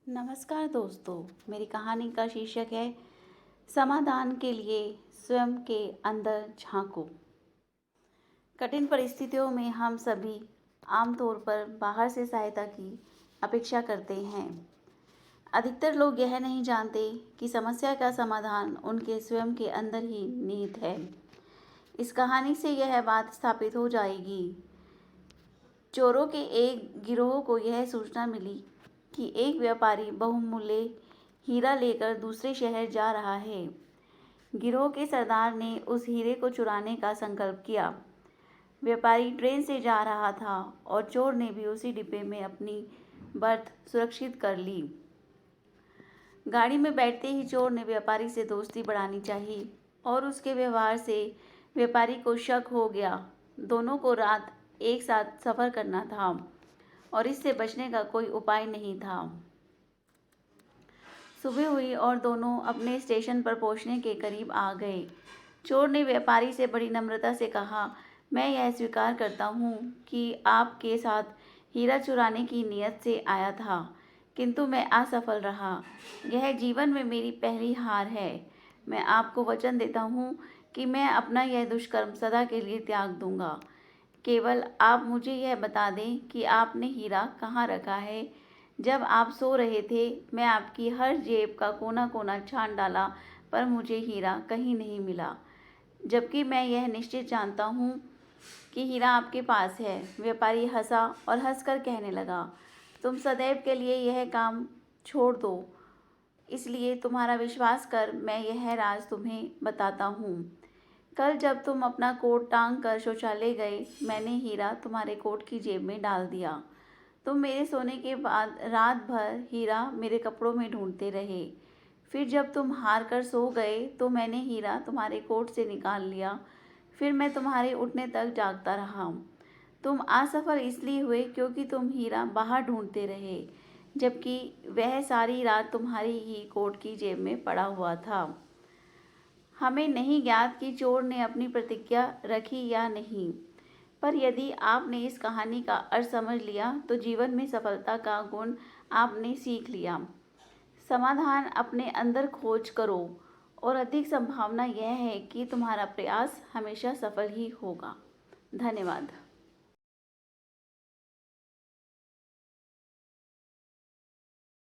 नमस्कार दोस्तों, मेरी कहानी का शीर्षक है समाधान के लिए स्वयं के अंदर झांको। कठिन परिस्थितियों में हम सभी आमतौर पर बाहर से सहायता की अपेक्षा करते हैं। अधिकतर लोग यह नहीं जानते कि समस्या का समाधान उनके स्वयं के अंदर ही निहित है। इस कहानी से यह बात स्थापित हो जाएगी। चोरों के एक गिरोह को यह सूचना मिली कि एक व्यापारी बहुमूल्य हीरा लेकर दूसरे शहर जा रहा है। गिरोह के सरदार ने उस हीरे को चुराने का संकल्प किया। व्यापारी ट्रेन से जा रहा था और चोर ने भी उसी डिब्बे में अपनी बर्थ सुरक्षित कर ली। गाड़ी में बैठते ही चोर ने व्यापारी से दोस्ती बढ़ानी चाहिए और उसके व्यवहार से व्यापारी को शक हो गया। दोनों को रात एक साथ सफ़र करना था और इससे बचने का कोई उपाय नहीं था। सुबह हुई और दोनों अपने स्टेशन पर पहुंचने के करीब आ गए। चोर ने व्यापारी से बड़ी नम्रता से कहा, मैं यह स्वीकार करता हूँ कि आपके साथ हीरा चुराने की नीयत से आया था, किंतु मैं असफल रहा। यह जीवन में मेरी पहली हार है। मैं आपको वचन देता हूँ कि मैं अपना यह दुष्कर्म सदा के लिए त्याग दूंगा। केवल आप मुझे यह बता दें कि आपने हीरा कहाँ रखा है। जब आप सो रहे थे, मैं आपकी हर जेब का कोना कोना छान डाला, पर मुझे हीरा कहीं नहीं मिला, जबकि मैं यह निश्चित जानता हूँ कि हीरा आपके पास है। व्यापारी हंसा और हंसकर कहने लगा, तुम सदैव के लिए यह काम छोड़ दो, इसलिए तुम्हारा विश्वास कर मैं यह राज तुम्हें बताता हूँ। कल जब तुम अपना कोट टांग कर शौचालय गए, मैंने हीरा तुम्हारे कोट की जेब में डाल दिया। तुम मेरे सोने के बाद रात भर हीरा मेरे कपड़ों में ढूंढते रहे। फिर जब तुम हार कर सो गए तो मैंने हीरा तुम्हारे कोट से निकाल लिया। फिर मैं तुम्हारे उठने तक जागता रहा। तुम असफल इसलिए हुए क्योंकि तुम हीरा बाहर ढूंढते रहे, जबकि वह सारी रात तुम्हारी ही कोट की जेब में पड़ा हुआ था। हमें नहीं ज्ञात कि चोर ने अपनी प्रतिज्ञा रखी या नहीं, पर यदि आपने इस कहानी का अर्थ समझ लिया तो जीवन में सफलता का गुण आपने सीख लिया। समाधान अपने अंदर खोज करो और अधिक संभावना यह है कि तुम्हारा प्रयास हमेशा सफल ही होगा। धन्यवाद।